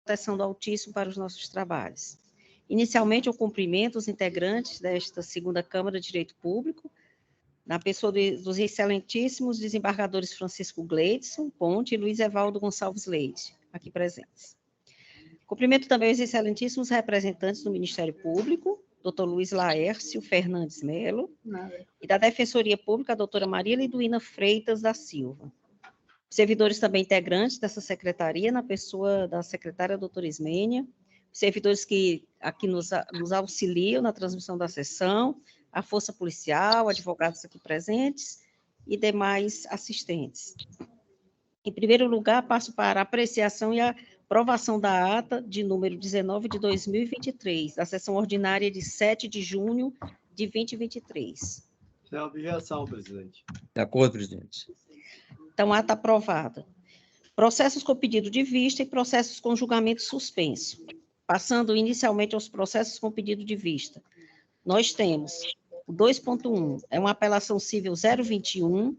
proteção do autismo para os nossos trabalhos. Inicialmente, eu cumprimento os integrantes desta segunda Câmara de Direito Público, na pessoa dos excelentíssimos desembargadores Francisco Gleidson Ponte e Luiz Evaldo Gonçalves Leite, aqui presentes. Cumprimento também os excelentíssimos representantes do Ministério Público, doutor Luiz Laércio Fernandes Melo, e da Defensoria Pública, a doutora Maria Liduína Freitas da Silva. Servidores também integrantes dessa secretaria, na pessoa da secretária doutora Ismênia, servidores que aqui nos auxiliam na transmissão da sessão, a Força Policial, advogados aqui presentes e demais assistentes. Em primeiro lugar, passo para a apreciação e a aprovação da ata de número 19 de 2023, da sessão ordinária de 7 de junho de 2023. Sem objeção, presidente. De acordo, presidente. Então, ata aprovada. Processos com pedido de vista e processos com julgamento suspenso. Passando inicialmente aos processos com pedido de vista. Nós temos o 2.1, é uma apelação civil 021,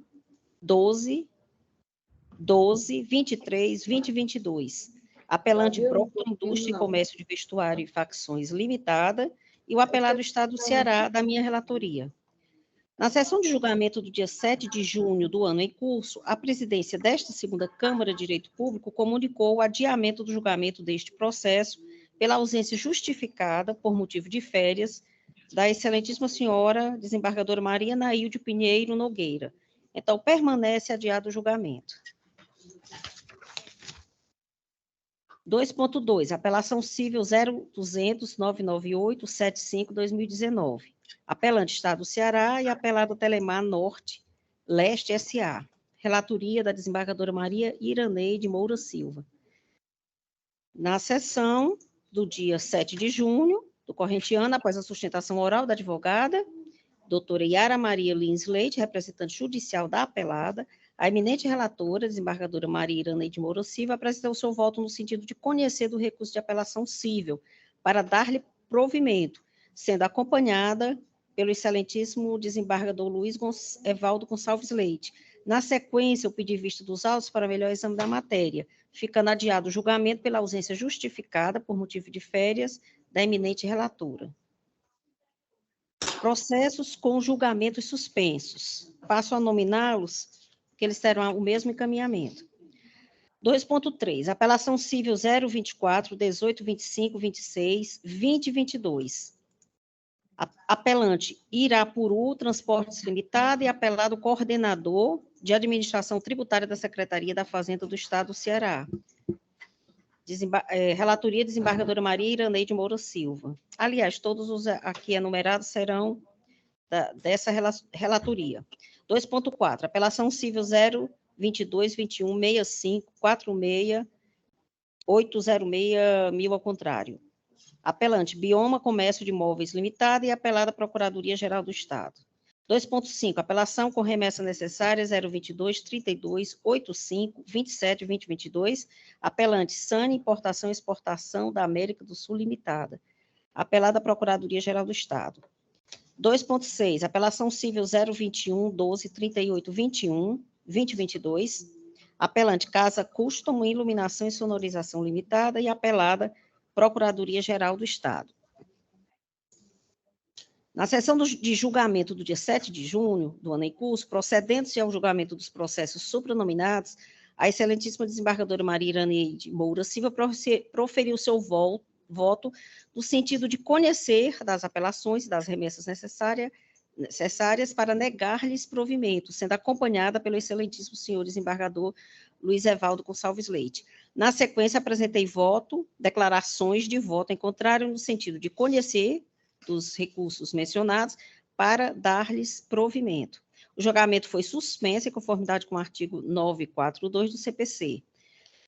12, 23, 2022. Apelante Procter Indústria e Comércio de Vestuário e Facções Limitada, e o apelado Estado do Ceará, da minha relatoria. Na sessão de julgamento do dia 7 de junho do ano em curso, a presidência desta segunda Câmara de Direito Público comunicou o adiamento do julgamento deste processo pela ausência justificada, por motivo de férias, da excelentíssima senhora desembargadora Maria Nailde Pinheiro Nogueira. Então, permanece adiado o julgamento. 2.2, apelação civil 0200-998-75-2019. Apelante Estado do Ceará e apelado Telemar Norte, Leste S.A. Relatoria da desembargadora Maria Iraneide Moura Silva. Na sessão do dia 7 de junho do corrente ano, após a sustentação oral da advogada, doutora Yara Maria Lins Leite, representante judicial da apelada, a eminente relatora, desembargadora Maria Iraneide Moura Silva, apresentou seu voto no sentido de conhecer do recurso de apelação cível, para dar-lhe provimento, sendo acompanhada pelo excelentíssimo desembargador Luiz Evaldo Gonçalves Leite. Na sequência, eu pedi vista dos autos para melhor exame da matéria, ficando adiado o julgamento pela ausência justificada por motivo de férias da eminente relatora. Processos com julgamentos suspensos. Passo a nominá-los, que eles terão o mesmo encaminhamento. 2.3, apelação civil 024, 18, 25, 26, 20 e 22. Apelante Irapuru Transportes Limitada e apelado coordenador de administração tributária da Secretaria da Fazenda do Estado do Ceará. Relatoria desembargadora Maria Iraneide Moura Silva. Aliás, todos os aqui enumerados serão dessa relatoria. 2.4, apelação civil 022, 21, 65, 46, 806 mil ao contrário. Apelante Bioma Comércio de Imóveis Limitada e apelada Procuradoria-Geral do Estado. 2.5, apelação com remessa necessária 022, 32, 85, 27, 2022, apelante SANI Importação e Exportação da América do Sul Limitada, apelada Procuradoria-Geral do Estado. 2.6, apelação civil 021, 12, 38, 21, 2022, apelante Casa Custom Iluminação e Sonorização Limitada e apelada Procuradoria-Geral do Estado. Na sessão de julgamento do dia 7 de junho do ano em curso, procedendo-se ao julgamento dos processos supranominados, a excelentíssima desembargadora Maria Iraneide Moura Silva proferiu seu voto no sentido de conhecer das apelações e das remessas necessárias para negar-lhes provimento, sendo acompanhada pelo excelentíssimo senhor desembargador Luiz Evaldo Gonçalves Leite. Na sequência, apresentei declarações de voto em contrário no sentido de conhecer dos recursos mencionados para dar-lhes provimento. O julgamento foi suspenso em conformidade com o artigo 942 do CPC.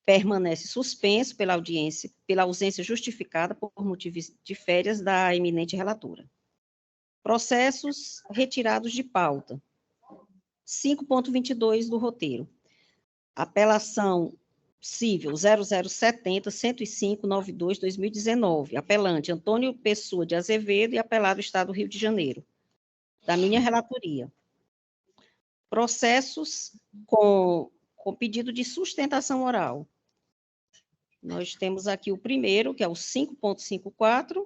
Permanece suspenso pela ausência justificada por motivos de férias da eminente relatora. Processos retirados de pauta. 5.22 do roteiro. Apelação civil 0070 105 92 2019. Apelante Antônio Pessoa de Azevedo e apelado Estado do Rio de Janeiro. Da minha relatoria. Processos com pedido de sustentação oral. Nós temos aqui o primeiro, que é o 5.54,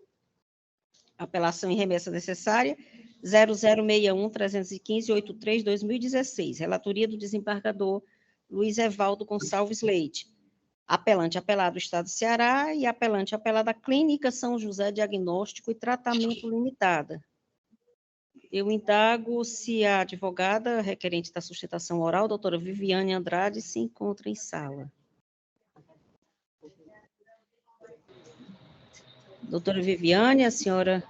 apelação em remessa necessária, 0061-315-83-2016, relatoria do desembargador Luiz Evaldo Gonçalves Leite. Apelante apelado do Estado do Ceará e apelante apelada Clínica São José Diagnóstico e Tratamento Limitada. Eu indago se a advogada requerente da sustentação oral, doutora Viviane Andrade, se encontra em sala. Doutora Viviane, a senhora...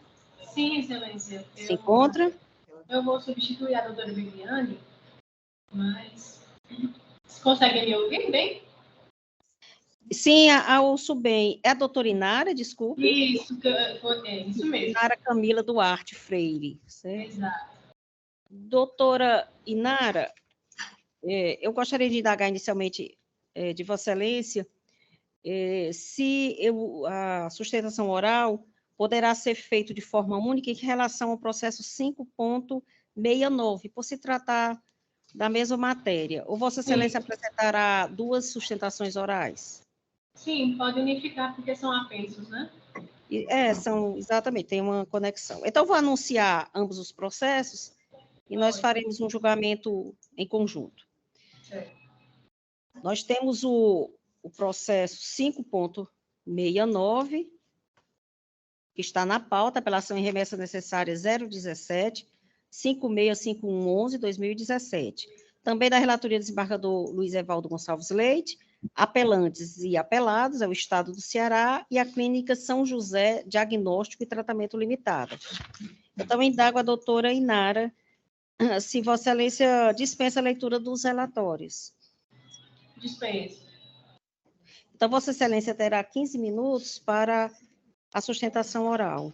Sim, excelência. Se encontra? Eu vou substituir a doutora Viviane, mas... Vocês conseguem me ouvir bem? Sim, ouço bem. É a doutora Inara, desculpe? Isso, isso mesmo. Inara Camila Duarte Freire, certo? Exato. Doutora Inara, eu gostaria de indagar inicialmente de Vossa Excelência se a sustentação oral poderá ser feita de forma única em relação ao processo 5.69, por se tratar da mesma matéria. Ou Vossa Excelência apresentará duas sustentações orais? Sim, pode unificar, porque são apensos, né? São, exatamente, tem uma conexão. Então, vou anunciar ambos os processos e nós faremos um julgamento em conjunto. Certo. Nós temos o processo 5.69, que está na pauta, apelação em remessa necessária 017, 565111-2017. Também da relatoria do desembargador Luiz Evaldo Gonçalves Leite, apelantes e apelados, é o Estado do Ceará e a Clínica São José Diagnóstico e Tratamento Limitada. Então, indago a doutora Inara se Vossa Excelência dispensa a leitura dos relatórios. Dispensa. Então, Vossa Excelência terá 15 minutos para a sustentação oral.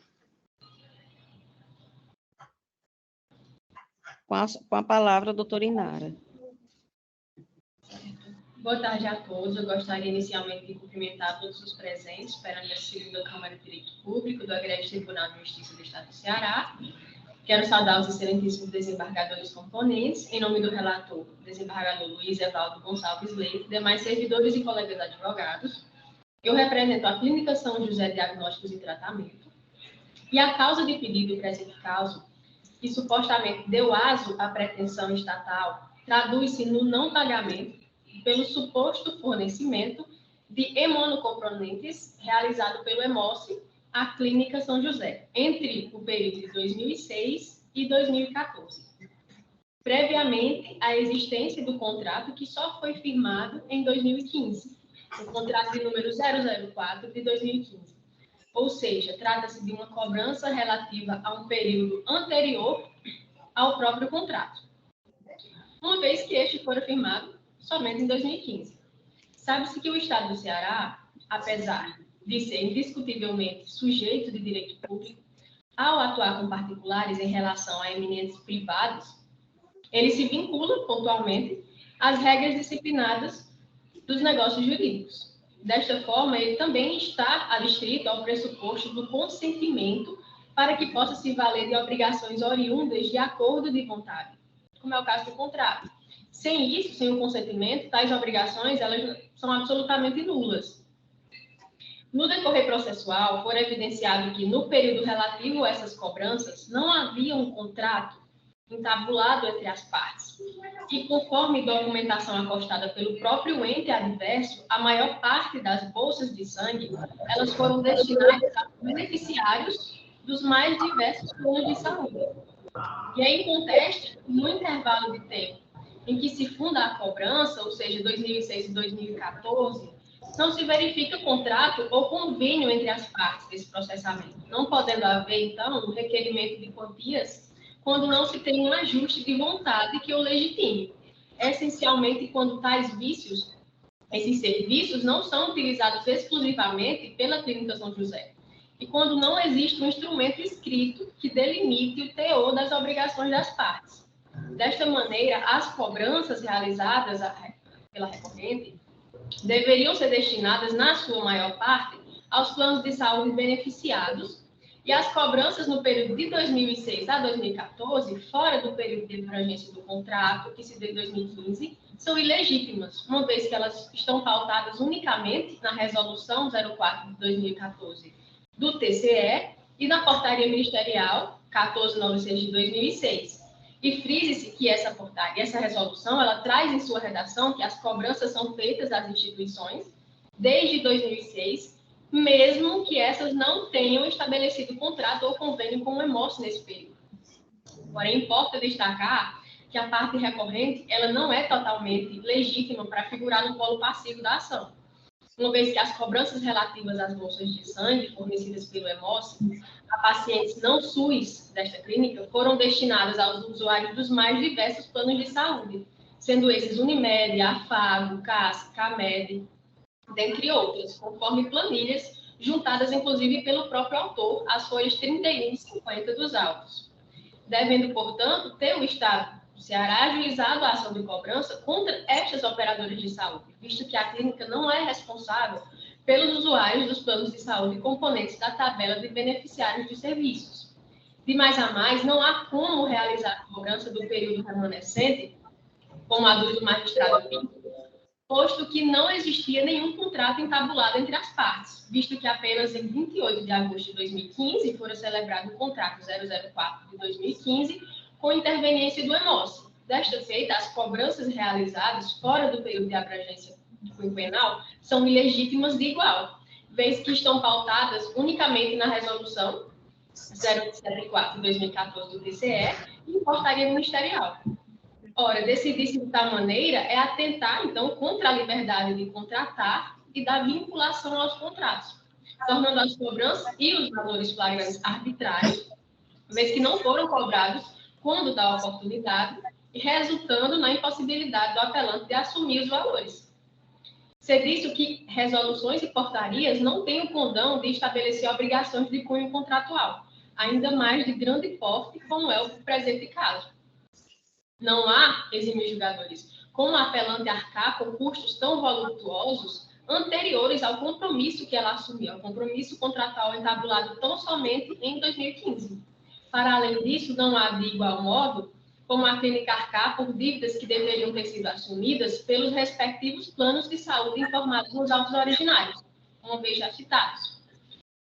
Com a palavra, doutora Inara. Boa tarde a todos. Eu gostaria inicialmente de cumprimentar todos os presentes perante a segunda Câmara de Direito Público do Egrégio Tribunal de Justiça do Estado do Ceará. Quero saudar os excelentíssimos desembargadores componentes, em nome do relator, desembargador Luiz Evaldo Gonçalves Leite, demais servidores e colegas advogados. Eu represento a Clínica São José Diagnósticos e Tratamento. E a causa de pedido do presente caso, que supostamente deu aso à pretensão estatal, traduz-se no não pagamento pelo suposto fornecimento de imunocomponentes realizado pelo EMOSSE à Clínica São José, entre o período de 2006 e 2014. Previamente, a existência do contrato que só foi firmado em 2015, o contrato de número 004 de 2015. Ou seja, trata-se de uma cobrança relativa a um período anterior ao próprio contrato, uma vez que este fora firmado somente em 2015. Sabe-se que o Estado do Ceará, apesar de ser indiscutivelmente sujeito de direito público, ao atuar com particulares em relação a eminentes privados, ele se vincula pontualmente às regras disciplinadas dos negócios jurídicos. Desta forma, ele também está adstrito ao pressuposto do consentimento para que possa se valer de obrigações oriundas de acordo de vontade, como é o caso do contrato. Sem isso, sem o consentimento, tais obrigações elas são absolutamente nulas. No decorrer processual, foi evidenciado que, no período relativo a essas cobranças, não havia um contrato entabulado entre as partes. E, conforme documentação acostada pelo próprio ente adverso, a maior parte das bolsas de sangue elas foram destinadas a beneficiários dos mais diversos planos de saúde. E aí, conteste, no intervalo de tempo em que se funda a cobrança, ou seja, 2006 e 2014, não se verifica contrato ou convênio entre as partes desse processamento, não podendo haver, então, um requerimento de quantias quando não se tem um ajuste de vontade que o legitime, essencialmente quando tais vícios, esses serviços, não são utilizados exclusivamente pela Clínica São José, e quando não existe um instrumento escrito que delimite o teor das obrigações das partes. Desta maneira, as cobranças realizadas pela recorrente deveriam ser destinadas, na sua maior parte, aos planos de saúde beneficiados, e as cobranças no período de 2006 a 2014, fora do período de abrangência do contrato, que se deu em 2015, são ilegítimas, uma vez que elas estão pautadas unicamente na Resolução 04 de 2014 do TCE e na Portaria Ministerial 1496 de 2006. E frise-se que essa portaria, essa resolução, ela traz em sua redação que as cobranças são feitas às instituições desde 2006, mesmo que essas não tenham estabelecido contrato ou convênio com o EMOS nesse período. Porém, importa destacar que a parte recorrente ela não é totalmente legítima para figurar no polo passivo da ação, uma vez que as cobranças relativas às bolsas de sangue fornecidas pelo EMOS a pacientes não SUS desta clínica foram destinadas aos usuários dos mais diversos planos de saúde, sendo esses Unimed, Afago, CAS, CAMED, dentre outras, conforme planilhas juntadas, inclusive, pelo próprio autor, às folhas 31 e 50 dos autos. Devendo, portanto, ter o Estado do Ceará ajuizado a ação de cobrança contra estas operadoras de saúde, visto que a clínica não é responsável pelos usuários dos planos de saúde componentes da tabela de beneficiários de serviços. De mais a mais, não há como realizar a cobrança do período remanescente, como a do magistrado Pinto, posto que não existia nenhum contrato entabulado entre as partes, visto que apenas em 28 de agosto de 2015 fora celebrado o contrato 004 de 2015 com interveniência do EMOS. Desta feita, as cobranças realizadas fora do período de abrangência quinquenal são ilegítimas de igual, vez que estão pautadas unicamente na resolução 074 de 2014 do TCE e portaria ministerial. Ora, decidir-se de tal maneira é atentar, então, contra a liberdade de contratar e da vinculação aos contratos, tornando as cobranças e os valores flagrantes arbitrários, vez que não foram cobrados quando da oportunidade e resultando na impossibilidade do apelante de assumir os valores. Ser visto que resoluções e portarias não têm o condão de estabelecer obrigações de cunho contratual, ainda mais de grande porte, como é o presente caso. Não há, eximir julgadores, como a apelante arcar com custos tão voluptuosos anteriores ao compromisso que ela assumiu, ao compromisso contratual entabulado tão somente em 2015. Para além disso, não há, de igual modo, como a clínica arcar por dívidas que deveriam ter sido assumidas pelos respectivos planos de saúde informados nos autos originários, uma vez já citados.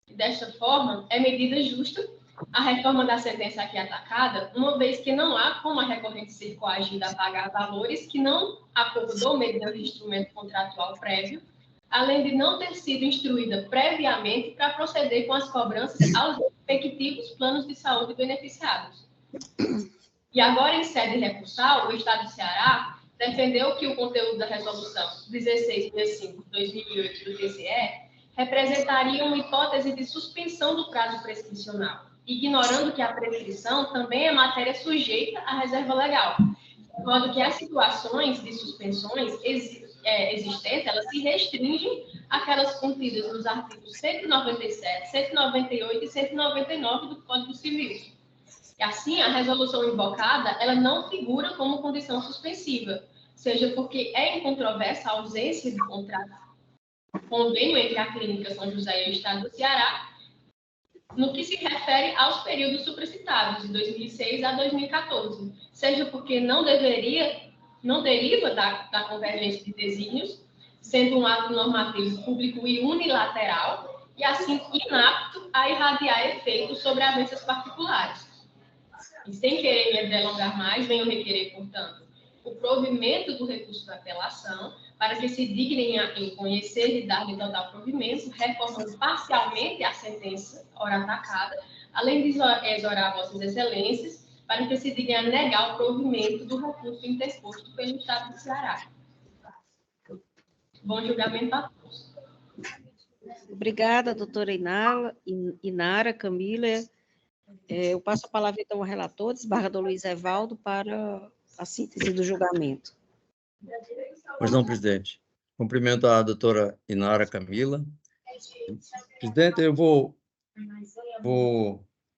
E desta forma, é medida justa a reforma da sentença aqui atacada, uma vez que não há como a recorrente ser coagida a pagar valores que não acordou mediante instrumento contratual prévio, além de não ter sido instruída previamente para proceder com as cobranças aos respectivos planos de saúde beneficiados. E agora, em sede recursal, o Estado do Ceará defendeu que o conteúdo da Resolução 1665 de 2008 do TCE representaria uma hipótese de suspensão do prazo prescricional, ignorando que a prescrição também é matéria sujeita à reserva legal, de modo que as situações de suspensões existentes, elas se restringem àquelas contidas nos artigos 197, 198 e 199 do Código Civil. E assim, a resolução invocada, ela não figura como condição suspensiva, seja porque é incontrovérsia a ausência de contrato, convênio entre a Clínica São José e o Estado do Ceará, no que se refere aos períodos supracitados, de 2006 a 2014, seja porque não deriva da convergência de desígnios, sendo um ato normativo público e unilateral, e assim inapto a irradiar efeitos sobre avanças particulares. E sem querer me delongar mais, venho requerer, portanto, o provimento do recurso da apelação, para que se dignem em conhecer e dar-lhe total provimento, reformando parcialmente a sentença, ora atacada, além de exorar vossas excelências, para que se dignem a negar o provimento do recurso interposto pelo Estado do Ceará. Bom julgamento a todos. Obrigada, doutora Inara, Camila. Eu passo a palavra, então, ao relator, desembargador Luiz Evaldo, para a síntese do julgamento. Pois não, presidente. Cumprimento a doutora Inara Camila. Presidente, eu vou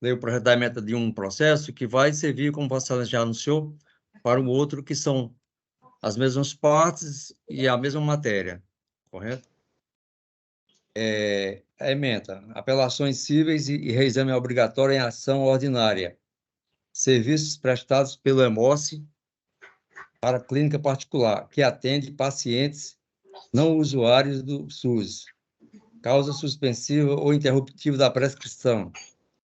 ler o projeto da emenda de um processo que vai servir, como Vossa Excelência já anunciou, para o outro, que são as mesmas partes e a mesma matéria, correto? A emenda: apelações cíveis e reexame obrigatório em ação ordinária. Serviços prestados pelo EMOS para clínica particular, que atende pacientes não usuários do SUS. Causa suspensiva ou interruptiva da prescrição.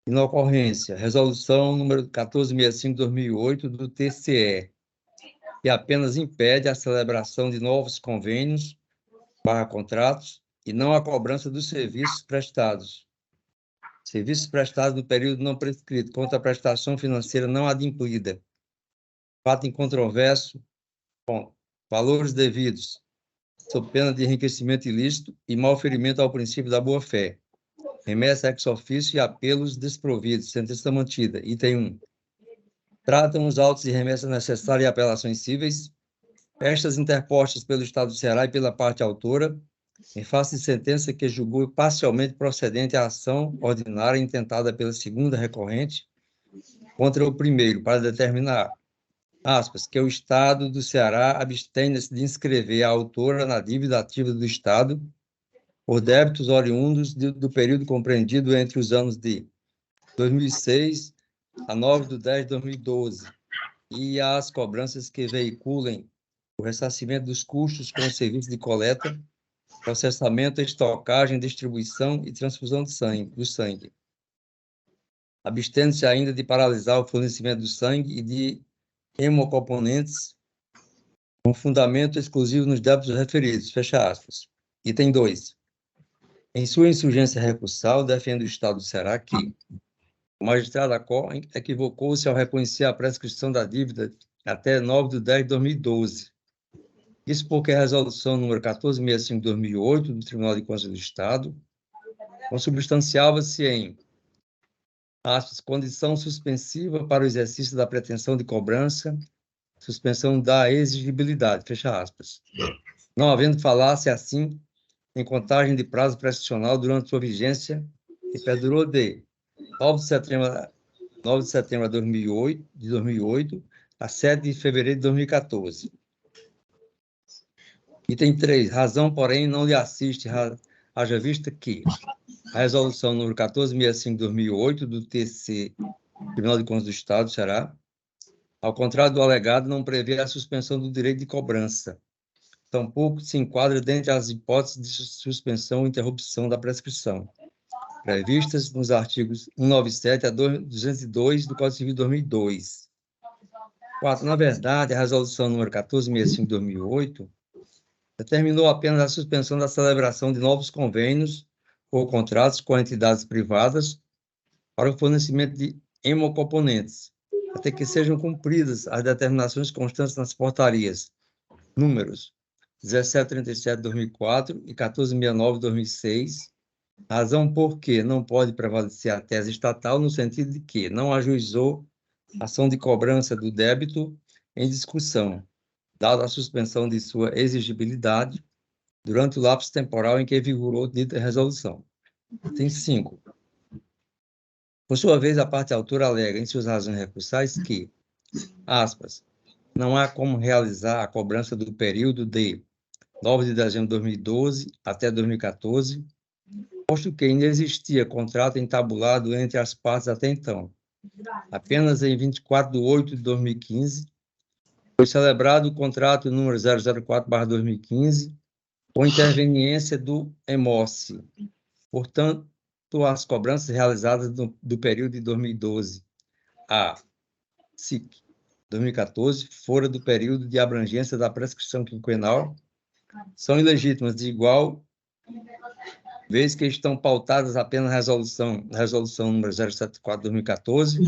Inocorrência, resolução número 1465/2008 do TCE, que apenas impede a celebração de novos convênios /contratos e não a cobrança dos serviços prestados. Serviços prestados no período não prescrito, contra a prestação financeira não adimplida. Fato incontroverso, valores devidos, sob pena de enriquecimento ilícito e malferimento ao princípio da boa-fé. Remessa ex officio e apelos desprovidos. Sentença mantida. Item 1. Tratam os autos de remessa necessária e apelações cíveis, estas interpostas pelo Estado do Ceará e pela parte autora, em face de sentença que julgou parcialmente procedente a ação ordinária intentada pela segunda recorrente contra o primeiro, para determinar, aspas, que o Estado do Ceará abstenha-se de inscrever a autora na dívida ativa do Estado por débitos oriundos do período compreendido entre os anos de 2006 a 9/10/2012 e as cobranças que veiculem o ressarcimento dos custos com o serviço de coleta, processamento, estocagem, distribuição e transfusão do sangue. Abstendo-se ainda de paralisar o fornecimento do sangue e de hemocomponentes com fundamento exclusivo nos débitos referidos. Fecha aspas. Item 2. Em sua insurgência recursal, defende o Estado do Ceará que o magistrado da COR equivocou-se ao reconhecer a prescrição da dívida até 9/10/2012. Isso porque a resolução número 1465/2008 do Tribunal de Contas do Estado consubstanciava-se em, aspas, condição suspensiva para o exercício da pretensão de cobrança, suspensão da exigibilidade, fecha aspas. Não havendo falácia assim em contagem de prazo prescricional durante sua vigência, que perdurou de 9 de setembro de 2008 a 7 de fevereiro de 2014. Item 3. Razão, porém, não lhe assiste, haja vista que a resolução número 1465/2008 do TC, Tribunal de Contas do Estado do Ceará, ao contrário do alegado, não prevê a suspensão do direito de cobrança. Tampouco se enquadra dentre as hipóteses de suspensão ou interrupção da prescrição, previstas nos artigos 197 a 202 do Código Civil de 2002. 4. Na verdade, a resolução número 1465/2008 determinou apenas a suspensão da celebração de novos convênios ou contratos com entidades privadas para o fornecimento de hemocomponentes, até que sejam cumpridas as determinações constantes nas portarias números 1737/2004 e 1469/2006, razão por que não pode prevalecer a tese estatal no sentido de que não ajuizou ação de cobrança do débito em discussão, dada a suspensão de sua exigibilidade durante o lapso temporal em que vigorou dita resolução. Item 5. Por sua vez, a parte autora alega em suas razões recursais que, aspas, não há como realizar a cobrança do período de 9 de dezembro de 2012 até 2014, posto que ainda existia contrato entabulado entre as partes até então. Apenas em 24/8/2015 foi celebrado o contrato número 004/2015, com interveniência do EMOSSE. Portanto, as cobranças realizadas do período de 2012 a SIC 2014, fora do período de abrangência da prescrição quinquenal, são ilegítimas de igual vez que estão pautadas apenas na resolução número 074/2014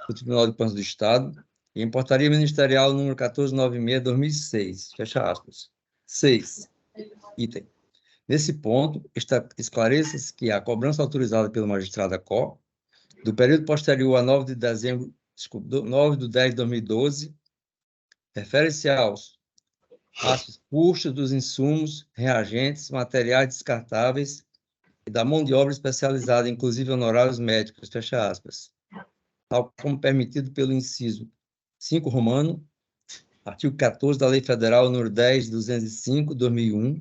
do Tribunal de Contas do Estado e em portaria ministerial número 1496/2006, fecha aspas. 6. Item. Nesse ponto, esclareça-se que a cobrança autorizada pelo magistrado da COR do período posterior a 9/10/2012 refere-se aos custos dos insumos, reagentes, materiais descartáveis e da mão de obra especializada, inclusive honorários médicos, fecha aspas, tal como permitido pelo inciso 5 romano, artigo 14 da Lei Federal número 10.205/2001,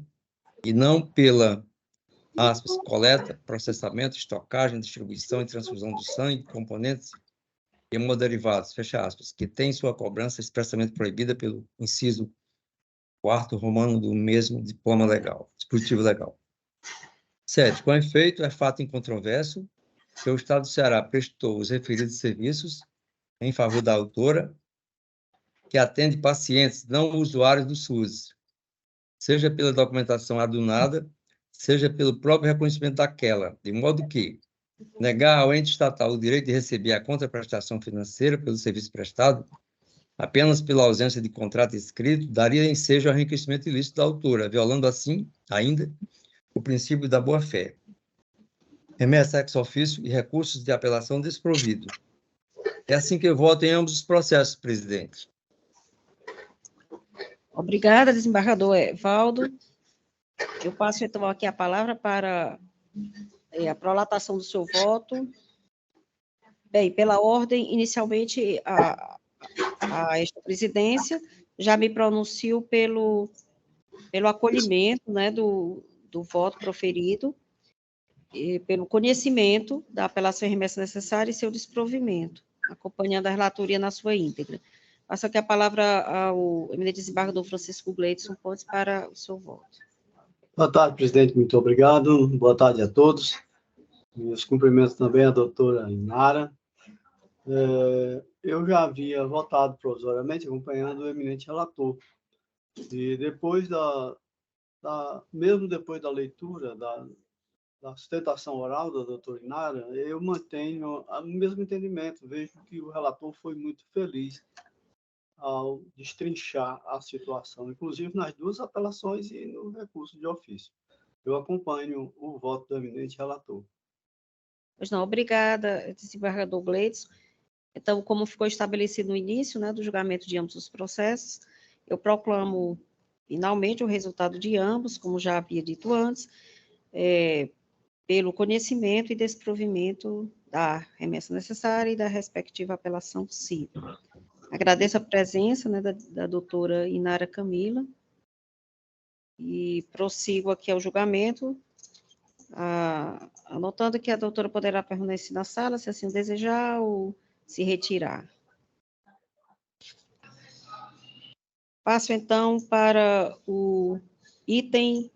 e não pela, aspas, coleta, processamento, estocagem, distribuição e transfusão do sangue, componentes e hemoderivados, fecha aspas, que tem sua cobrança expressamente proibida pelo inciso 4º romano do mesmo diploma legal, dispositivo legal. 7. Com efeito, é fato incontroverso que o Estado do Ceará prestou os referidos serviços em favor da autora, que atende pacientes não usuários do SUS, seja pela documentação adunada, seja pelo próprio reconhecimento daquela, de modo que negar ao ente estatal o direito de receber a contraprestação financeira pelo serviço prestado, apenas pela ausência de contrato escrito, daria ensejo ao enriquecimento ilícito da autora, violando assim, ainda, o princípio da boa-fé. Remessa ex ofício e recursos de apelação desprovido. É assim que eu voto em ambos os processos, presidente. Obrigada, desembargador Evaldo. Eu passo, então, aqui a palavra para a prolatação do seu voto. Bem, pela ordem, inicialmente, a esta presidência já me pronuncio pelo acolhimento, né, do voto proferido, e pelo conhecimento da apelação e remessa necessária e seu desprovimento, acompanhando a relatoria na sua íntegra. Passo aqui a palavra ao eminente desembargador Francisco Gleidson Pontes para o seu voto. Boa tarde, presidente. Muito obrigado. Boa tarde a todos. Meus cumprimentos também à doutora Inara. Eu já havia votado provisoriamente, acompanhando o eminente relator. E depois mesmo depois da leitura da sustentação oral da doutora Inara, eu mantenho o mesmo entendimento. Vejo que o relator foi muito feliz ao destrinchar a situação, inclusive nas duas apelações e no recurso de ofício. Eu acompanho o voto do eminente relator. Pois não, obrigada, desembargador Gleidson. Então, como ficou estabelecido no início, né, do julgamento de ambos os processos, eu proclamo finalmente o resultado de ambos, como já havia dito antes, pelo conhecimento e desprovimento da remessa necessária e da respectiva apelação civil. Agradeço a presença, né, da doutora Inara Camila e prossigo aqui ao julgamento, anotando que a doutora poderá permanecer na sala, se assim desejar, ou se retirar. Passo, então, para o item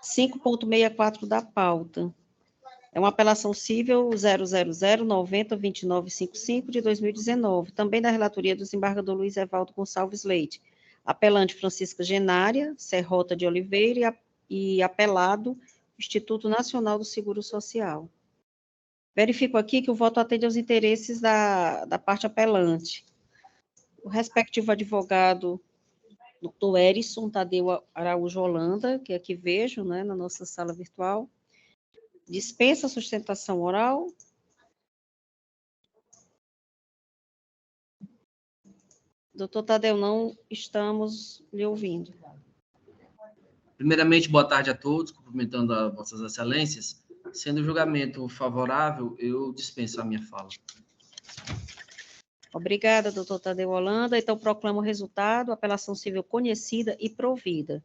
5.64 da pauta. É uma apelação civil 000902955 de 2019, também da relatoria do desembargador Luiz Evaldo Gonçalves Leite. Apelante Francisca Genária, Serrota de Oliveira e apelado Instituto Nacional do Seguro Social. Verifico aqui que o voto atende aos interesses da parte apelante. O respectivo advogado, doutor Erison Tadeu Araújo Holanda, que aqui vejo, né, na nossa sala virtual, dispensa a sustentação oral. Doutor Tadeu, não estamos lhe ouvindo. Primeiramente, boa tarde a todos, cumprimentando a vossas excelências. Sendo o julgamento favorável, eu dispenso a minha fala. Obrigada, doutor Tadeu Holanda. Então, proclamo o resultado, apelação civil conhecida e provida.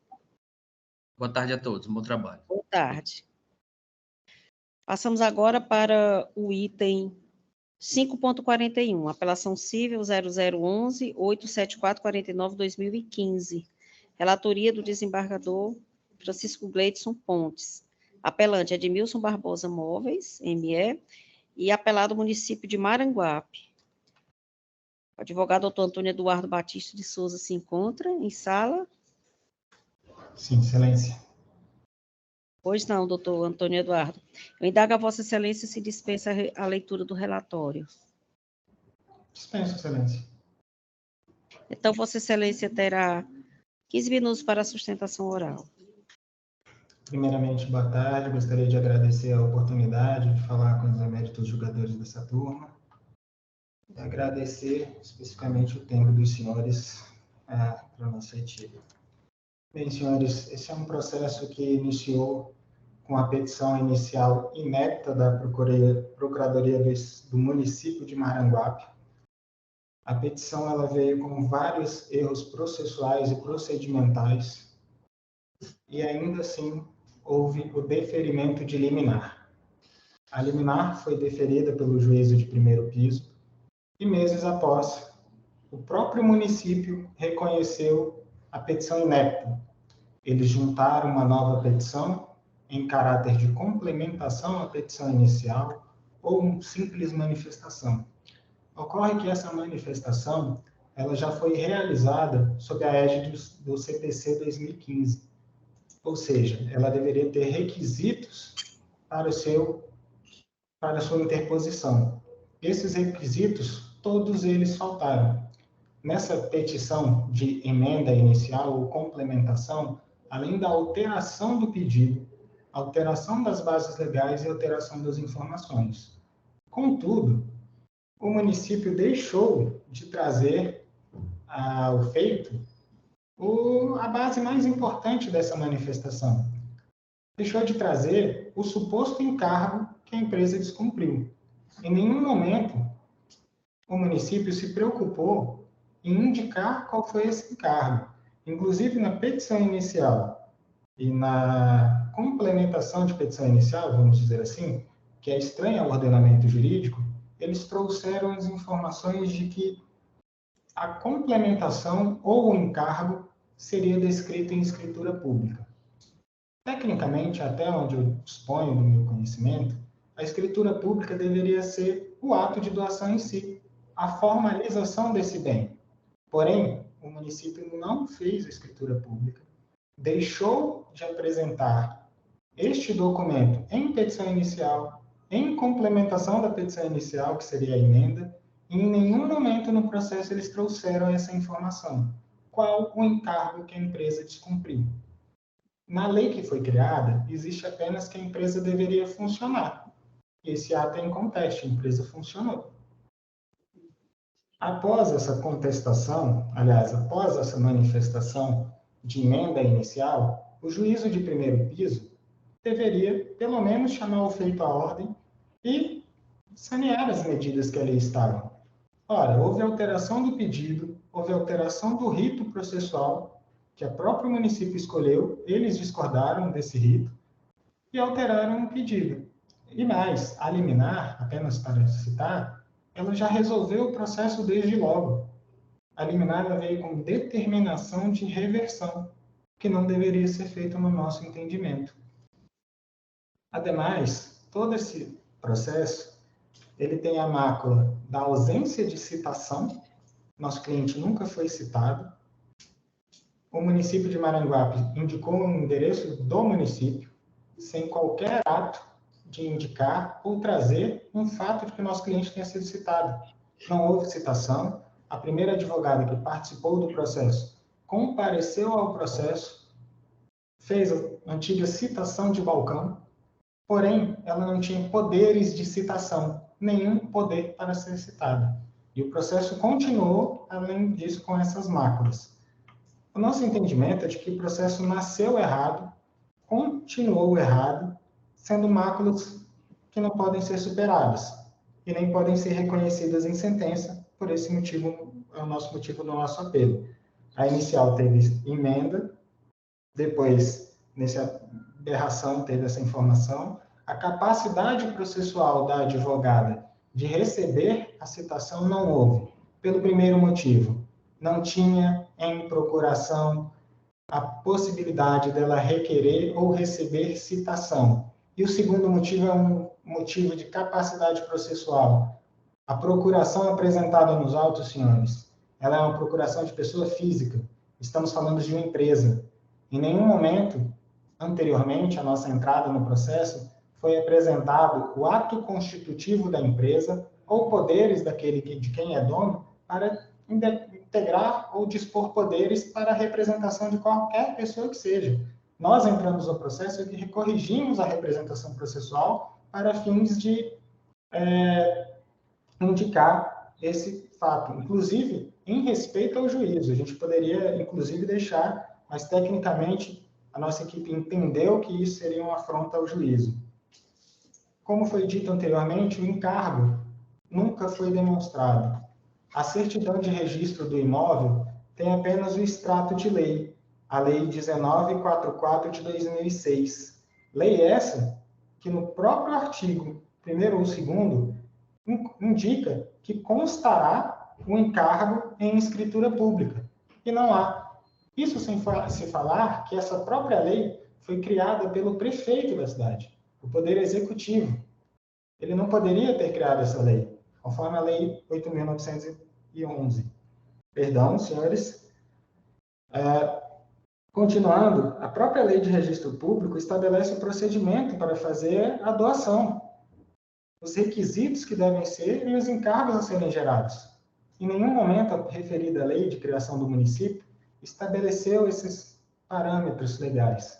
Boa tarde a todos, bom trabalho. Boa tarde. Passamos agora para o item 5.41, apelação civil 0011-87449-2015, relatoria do desembargador Francisco Gleidson Pontes. Apelante Edmilson Barbosa Móveis, ME, e apelado município de Maranguape. O advogado doutor Antônio Eduardo Batista de Souza se encontra em sala? Sim, excelência. Pois não, doutor Antônio Eduardo. Eu indago a vossa excelência se dispensa a leitura do relatório. Dispenso, excelência. Então, vossa excelência terá 15 minutos para a sustentação oral. Primeiramente, boa tarde. Gostaria de agradecer a oportunidade de falar com os eméritos julgadores dessa turma. E agradecer especificamente o tempo dos senhores para a nossa equipe. Bem, senhores, esse é um processo que iniciou com a petição inicial inédita da Procuradoria do município de Maranguape. A petição ela veio com vários erros processuais e procedimentais e ainda assim houve o deferimento de liminar. A liminar foi deferida pelo juízo de primeiro piso E meses após, o próprio município reconheceu a petição inepta. Eles juntaram uma nova petição em caráter de complementação à petição inicial ou uma simples manifestação. Ocorre que essa manifestação ela já foi realizada sob a égide do CPC 2015, ou seja, ela deveria ter requisitos para a sua interposição. Esses requisitos, todos eles faltaram. Nessa petição de emenda inicial ou complementação, além da alteração do pedido, alteração das bases legais e alteração das informações. Contudo, o município deixou de trazer ao feito a base mais importante dessa manifestação. Deixou de trazer o suposto encargo que a empresa descumpriu. Em nenhum momento, o município se preocupou em indicar qual foi esse encargo. Inclusive, na petição inicial e na complementação de petição inicial, vamos dizer assim, que é estranha ao ordenamento jurídico, eles trouxeram as informações de que a complementação ou o encargo seria descrito em escritura pública. Tecnicamente, até onde eu disponho do meu conhecimento, a escritura pública deveria ser o ato de doação em si, a formalização desse bem. Porém, o município não fez a escritura pública, deixou de apresentar este documento em petição inicial, em complementação da petição inicial, que seria a emenda, e em nenhum momento no processo eles trouxeram essa informação. Qual o encargo que a empresa descumpriu? Na lei que foi criada, existe apenas que a empresa deveria funcionar. Esse ato é inconteste, a empresa funcionou. Após essa contestação, aliás, após essa manifestação de emenda inicial, o juízo de primeiro piso deveria, pelo menos, chamar o feito à ordem e sanear as medidas que ali estavam. Ora, houve alteração do pedido, houve alteração do rito processual, que o próprio município escolheu, eles discordaram desse rito e alteraram o pedido. E mais, a liminar, apenas para citar, ela já resolveu o processo desde logo. A liminar ela veio com determinação de reversão, que não deveria ser feito no nosso entendimento. Ademais, todo esse processo, ele tem a mácula da ausência de citação, nosso cliente nunca foi citado, o município de Maranguape indicou um endereço do município, sem qualquer ato de indicar ou trazer um fato de que o nosso cliente tenha sido citado. Não houve citação, a primeira advogada que participou do processo compareceu ao processo, fez a antiga citação de balcão, porém, ela não tinha poderes de citação, nenhum poder para ser citada. E o processo continuou, além disso, com essas máculas. O nosso entendimento é de que o processo nasceu errado, continuou errado, sendo máculas que não podem ser superadas e nem podem ser reconhecidas em sentença, por esse motivo, é o nosso motivo do nosso apelo. A inicial teve emenda, depois, nessa aberração, teve essa informação, a capacidade processual da advogada de receber a citação não houve, pelo primeiro motivo, não tinha em procuração a possibilidade dela requerer ou receber citação. E o segundo motivo é um motivo de capacidade processual. A procuração apresentada nos autos, senhores, ela é uma procuração de pessoa física. Estamos falando de uma empresa. Em nenhum momento, anteriormente à nossa entrada no processo, foi apresentado o ato constitutivo da empresa ou poderes de quem é dono para integrar ou dispor poderes para a representação de qualquer pessoa que seja. Nós entramos no processo e corrigimos a representação processual para fins de indicar esse fato. Inclusive, em respeito ao juízo, a gente poderia, inclusive, deixar, mas tecnicamente a nossa equipe entendeu que isso seria uma afronta ao juízo. Como foi dito anteriormente, o encargo nunca foi demonstrado. A certidão de registro do imóvel tem apenas o extrato de lei, a Lei 1944 de 2006. Lei essa que no próprio artigo 1º ou 2º indica que constará o encargo em escritura pública. E não há. Isso sem se falar que essa própria lei foi criada pelo prefeito da cidade, o Poder Executivo. Ele não poderia ter criado essa lei, conforme a Lei 8.911. Perdão, senhores. Continuando, a própria Lei de Registro Público estabelece o procedimento para fazer a doação, os requisitos que devem ser e os encargos a serem gerados. Em nenhum momento a referida lei de criação do município estabeleceu esses parâmetros legais.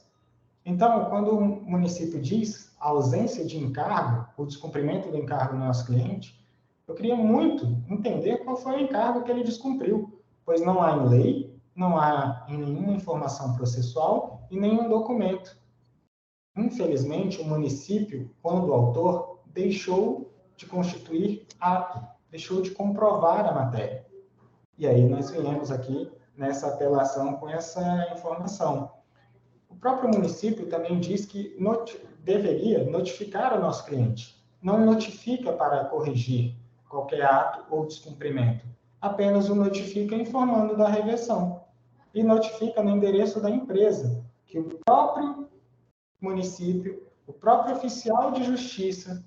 Então, quando o município diz a ausência de encargo, o descumprimento do encargo do nosso cliente, eu queria muito entender qual foi o encargo que ele descumpriu, pois não há em lei, não há em nenhuma informação processual e nenhum documento. Infelizmente, o município, quando autor, deixou de constituir ato, deixou de comprovar a matéria. E aí nós viemos aqui nessa apelação com essa informação. O próprio município também diz que deveria notificar o nosso cliente. Não notifica para corrigir qualquer ato ou descumprimento. Apenas o notifica informando da reversão. E notifica no endereço da empresa, que o próprio município, o próprio oficial de justiça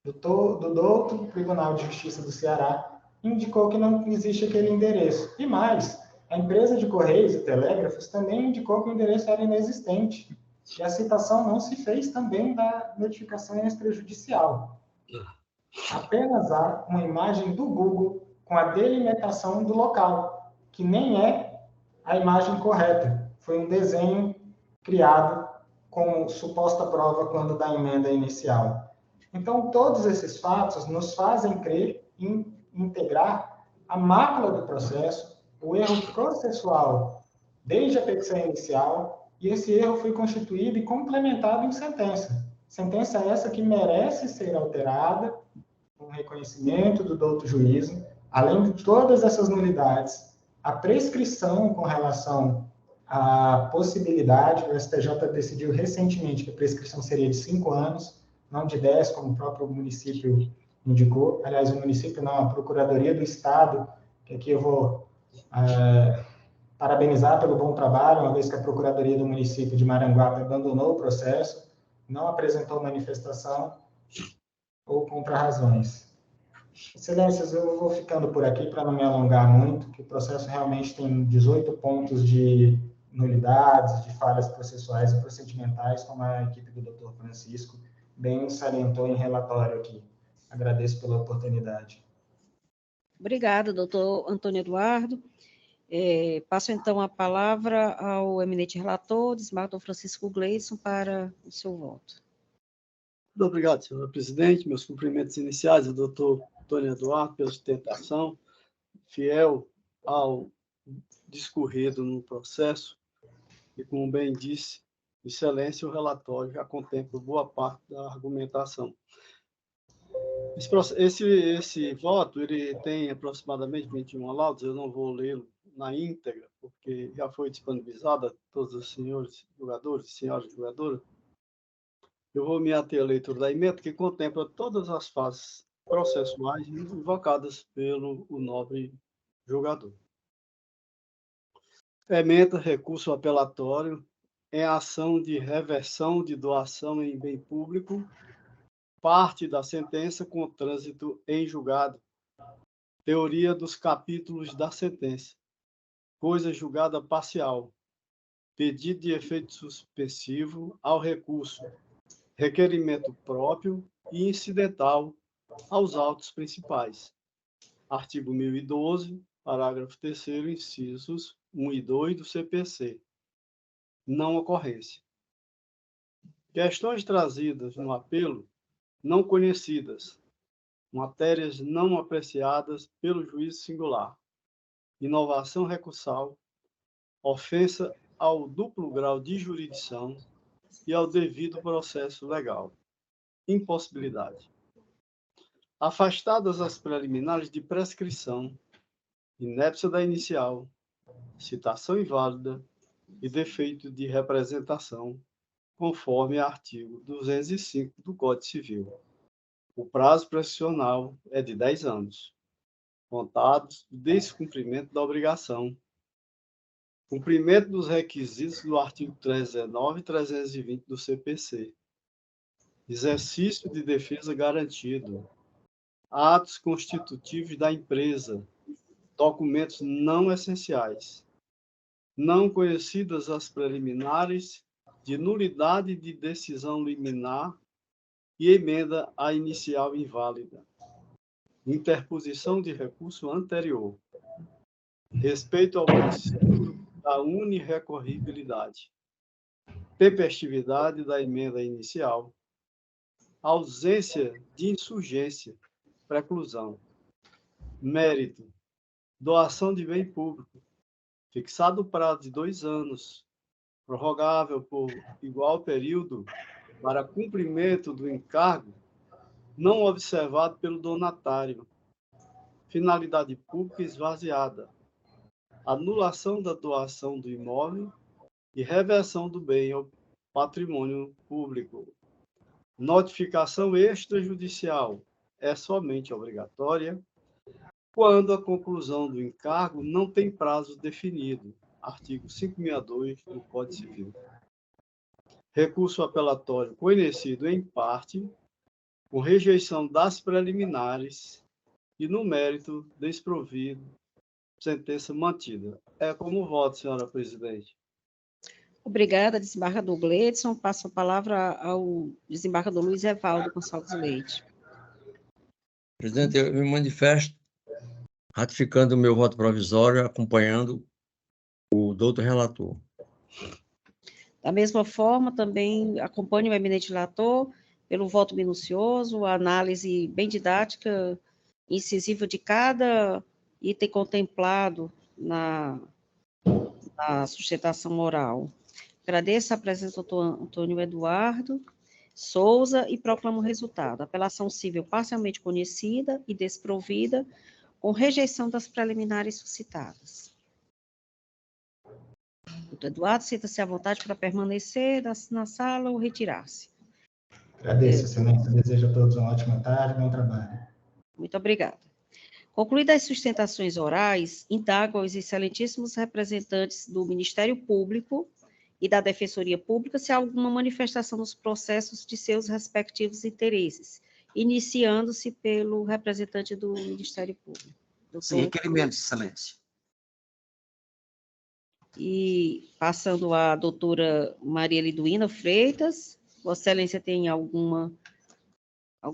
do douto Tribunal de Justiça do Ceará indicou que não existe aquele endereço. E mais, a empresa de Correios e Telégrafos também indicou que o endereço era inexistente. E a citação não se fez também da notificação extrajudicial. Apenas há uma imagem do Google com a delimitação do local, que nem é a imagem correta. Foi um desenho criado como suposta prova quando da emenda inicial. Então, todos esses fatos nos fazem crer em integrar a mácula do processo, o erro processual desde a petição inicial, e esse erro foi constituído e complementado em sentença. Sentença essa que merece ser alterada, com reconhecimento do douto juízo, além de todas essas nulidades, a prescrição com relação à possibilidade, o STJ decidiu recentemente que a prescrição seria de 5 anos, não de 10, como o próprio município indicou. Aliás, o município não, a Procuradoria do Estado, que aqui eu vou parabenizar pelo bom trabalho, uma vez que a Procuradoria do município de Maranguape abandonou o processo, não apresentou manifestação ou contra-razões. Excelências, eu vou ficando por aqui para não me alongar muito, que o processo realmente tem 18 pontos de nulidades, de falhas processuais e procedimentais, como a equipe do Dr. Francisco bem salientou em relatório aqui. Agradeço pela oportunidade. Obrigada, doutor Antônio Eduardo. Passo, então, a palavra ao eminente relator, desembargador Francisco Gleison, para o seu voto. Muito obrigado, senhora presidente. Meus cumprimentos iniciais ao doutor Antônio Eduardo pela sustentação, fiel ao discorrido no processo, e, como bem disse, excelência, o relatório já contempla boa parte da argumentação. Esse voto, ele tem aproximadamente 21 laudos, eu não vou lê-lo na íntegra, porque já foi disponibilizado a todos os senhores julgadores, senhoras julgadoras. Eu vou me ater à leitura da emenda, que contempla todas as fases processuais invocadas pelo nobre julgador. Emenda recurso apelatório em ação de reversão de doação em bem público, parte da sentença com trânsito em julgado. Teoria dos capítulos da sentença. Coisa julgada parcial. Pedido de efeito suspensivo ao recurso. Requerimento próprio e incidental aos autos principais. Artigo 1012, parágrafo 3º, incisos 1 e 2 do CPC. Não ocorrência. Questões trazidas no apelo não conhecidas, matérias não apreciadas pelo juízo singular, inovação recursal, ofensa ao duplo grau de jurisdição e ao devido processo legal, impossibilidade. Afastadas as preliminares de prescrição, inépcia da inicial, citação inválida e defeito de representação, conforme artigo 205 do Código Civil. O prazo prescricional é de 10 anos, contados do descumprimento da obrigação. Cumprimento dos requisitos do artigo 319 e 320 do CPC. Exercício de defesa garantido. Atos constitutivos da empresa. Documentos não essenciais. Não conhecidas as preliminares de nulidade de decisão liminar e emenda à inicial inválida. Interposição de recurso anterior. Respeito ao princípio da unirrecorribilidade. Tempestividade da emenda inicial. Ausência de insurgência. Preclusão. Mérito. Doação de bem público. Fixado o prazo de 2 anos, prorrogável por igual período para cumprimento do encargo não observado pelo donatário. Finalidade pública esvaziada. Anulação da doação do imóvel e reversão do bem ao patrimônio público. Notificação extrajudicial é somente obrigatória quando a conclusão do encargo não tem prazo definido. Artigo 562 do Código Civil. Recurso apelatório conhecido em parte, com rejeição das preliminares e no mérito desprovido, sentença mantida. É como voto, senhora presidente. Obrigada, desembargador Gleidson. Passo a palavra ao desembargador Luiz Evaldo Gonçalves Leite. Presidente, eu me manifesto ratificando o meu voto provisório, acompanhando o doutor relator. Da mesma forma, também acompanho o eminente relator pelo voto minucioso, a análise bem didática, incisiva de cada item contemplado na sustentação oral. Agradeço a presença do doutor Antônio Eduardo Souza e proclamo o resultado. Apelação civil parcialmente conhecida e desprovida, com rejeição das preliminares suscitadas. Doutor Eduardo, sinta-se à vontade para permanecer na sala ou retirar-se. Agradeço, excelência. Desejo a todos uma ótima tarde, bom trabalho. Muito obrigada. Concluídas as sustentações orais, indago aos excelentíssimos representantes do Ministério Público e da Defensoria Pública se há alguma manifestação nos processos de seus respectivos interesses, iniciando-se pelo representante do Ministério Público. Sem requerimentos, excelência. E passando à doutora Maria Liduína Freitas, Vossa Excelência tem alguma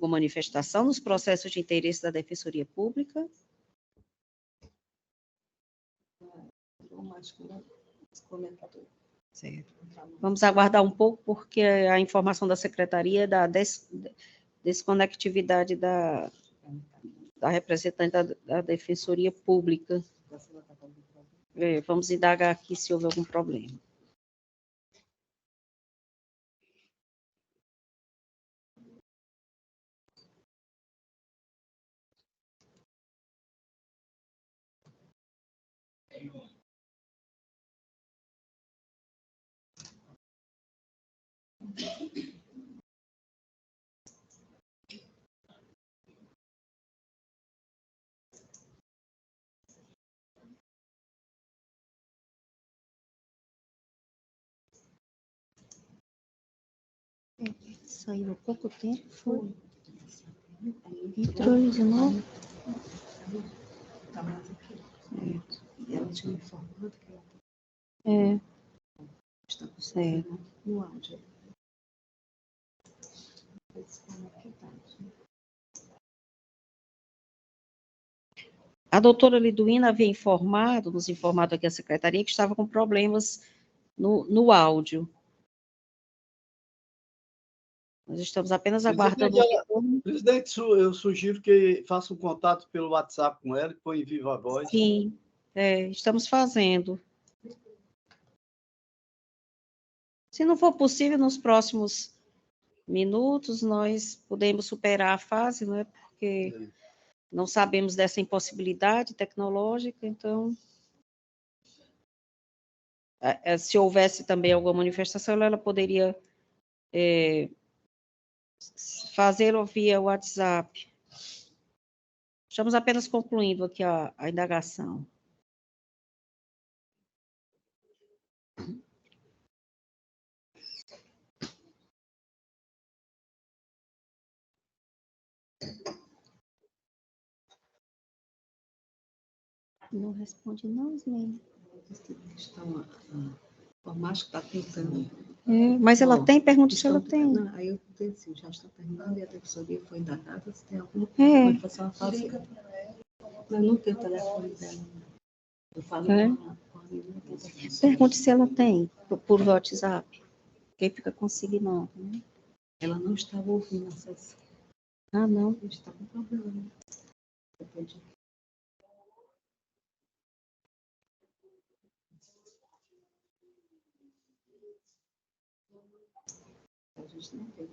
manifestação nos processos de interesse da Defensoria Pública? Certo. Vamos aguardar um pouco, porque a informação da Secretaria da desconectividade da representante da Defensoria Pública. Vamos indagar aqui se houve algum problema. Saiu há pouco tempo, foi? Entrou de novo? Ela tinha informado que ela estava certo. No áudio. A doutora Liduína havia nos informado aqui a secretaria que estava com problemas no áudio. Nós estamos apenas aguardando o retorno. Presidente, eu sugiro que faça um contato pelo WhatsApp com ela e põe em viva voz. Sim, estamos fazendo. Se não for possível, nos próximos minutos, nós podemos superar a fase, não é? Porque não sabemos dessa impossibilidade tecnológica, então, se houvesse também alguma manifestação, ela poderia fazê-lo via WhatsApp. Estamos apenas concluindo aqui a indagação. Não responde não, Ismênia. Estão, por mais que está tentando. Mas ela tem? Pergunta se ela tem. Não, aí eu disse assim, já está terminando e a defensoria foi indagada, se tem alguma manifestação a fazer. Mas não tem o telefone dela. Eu falo com a menina que está. Pergunte se ela tem, por WhatsApp. Quem fica consignando, né? Ela não estava ouvindo a sessão. Ah, não. Ela está com problema. A gente não tem.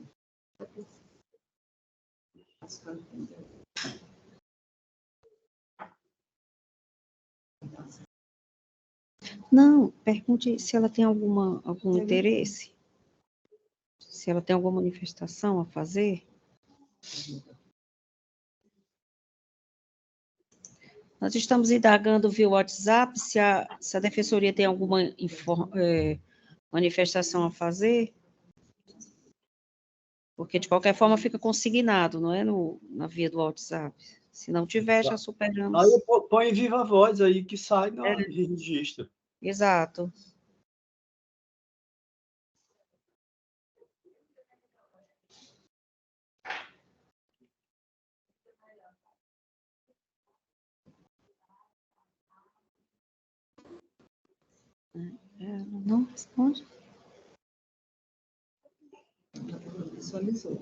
Não, pergunte se ela tem algum interesse. Se ela tem alguma manifestação a fazer. Nós estamos indagando via WhatsApp se a defensoria tem alguma manifestação a fazer. Porque, de qualquer forma, fica consignado, não é? Na via do WhatsApp. Se não tiver, já superamos. Aí põe em viva voz aí que sai no registro. Exato. Ela não responde. Ela visualizou.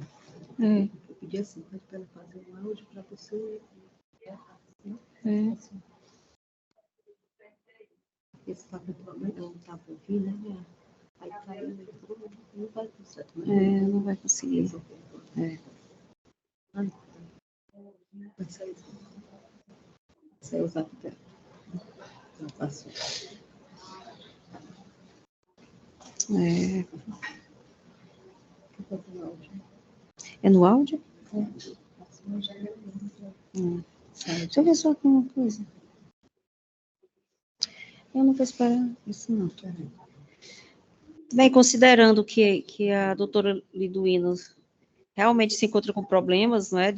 Eu pedi assim, pede para ela fazer um áudio para você. Assim. Esse está com problema, ela não estava ouvindo, né? Aí caiu, não vai conseguir. Não vai conseguir. Vai sair. Sai o zap dela. Não passou. É no áudio? Deixa eu ver só aqui uma coisa. Eu não vou esperar isso, não. Bem, considerando que a doutora Liduíno realmente se encontra com problemas, não é,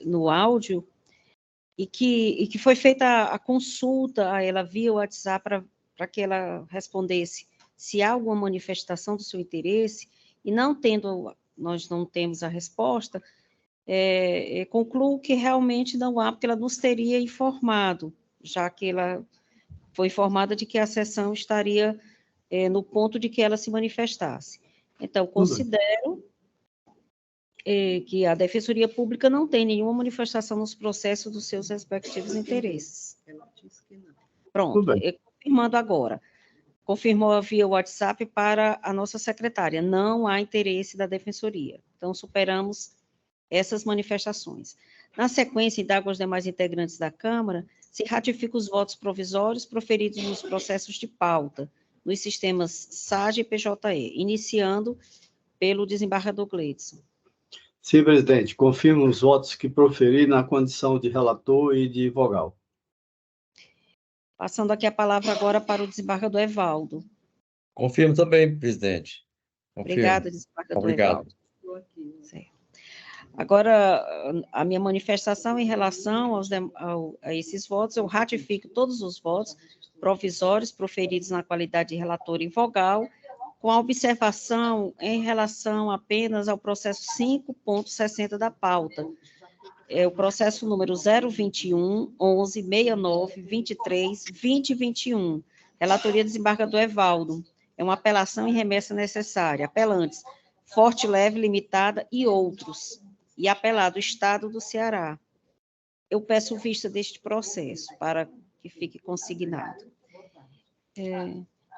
no áudio, e que foi feita a consulta a ela via WhatsApp para que ela respondesse se há alguma manifestação do seu interesse, e nós não temos a resposta, concluo que realmente não há, porque ela nos teria informado, já que ela foi informada de que a sessão estaria no ponto de que ela se manifestasse. Então, considero que a Defensoria Pública não tem nenhuma manifestação nos processos dos seus respectivos interesses. Ela disse que não. Pronto, confirmando agora. Confirmou via WhatsApp para a nossa secretária. Não há interesse da Defensoria. Então, superamos essas manifestações. Na sequência, indago aos demais integrantes da Câmara se ratifica os votos provisórios proferidos nos processos de pauta, nos sistemas SAGE e PJE, iniciando pelo desembargador Gleidson. Sim, presidente. Confirmo os votos que proferi na condição de relator e de vogal. Passando aqui a palavra agora para o desembargador Evaldo. Confirmo também, presidente. Confirmo. Obrigada, desembargador Obrigado. Evaldo. Certo. Agora, a minha manifestação em relação a esses votos, eu ratifico todos os votos provisórios proferidos na qualidade de relator e vogal, com a observação em relação apenas ao processo 5.60 da pauta. É o processo número 021, 11, 69, 23, 20 e 21. Relatoria do desembargador Evaldo. É uma apelação em remessa necessária. Apelantes, Forte Leve Limitada e outros. E apelado Estado do Ceará. Eu peço vista deste processo para que fique consignado.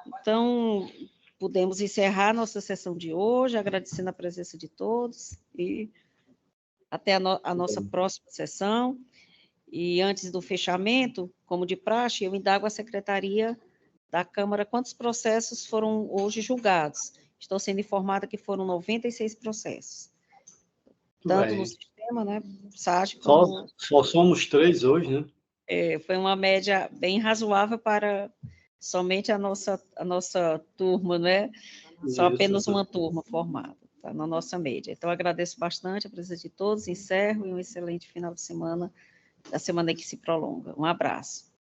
Então, podemos encerrar nossa sessão de hoje, agradecendo a presença de todos e até a nossa próxima sessão. E antes do fechamento, como de praxe, eu indago a Secretaria da Câmara quantos processos foram hoje julgados. Estou sendo informada que foram 96 processos. tanto bem. no sistema, né, SAGE, Só, como... só somos 3 hoje, né? Foi uma média bem razoável para somente a nossa turma, né? Só apenas uma turma formada, tá? Na nossa média. Então, agradeço bastante a presença de todos, encerro e um excelente final de semana, da semana que se prolonga. Um abraço.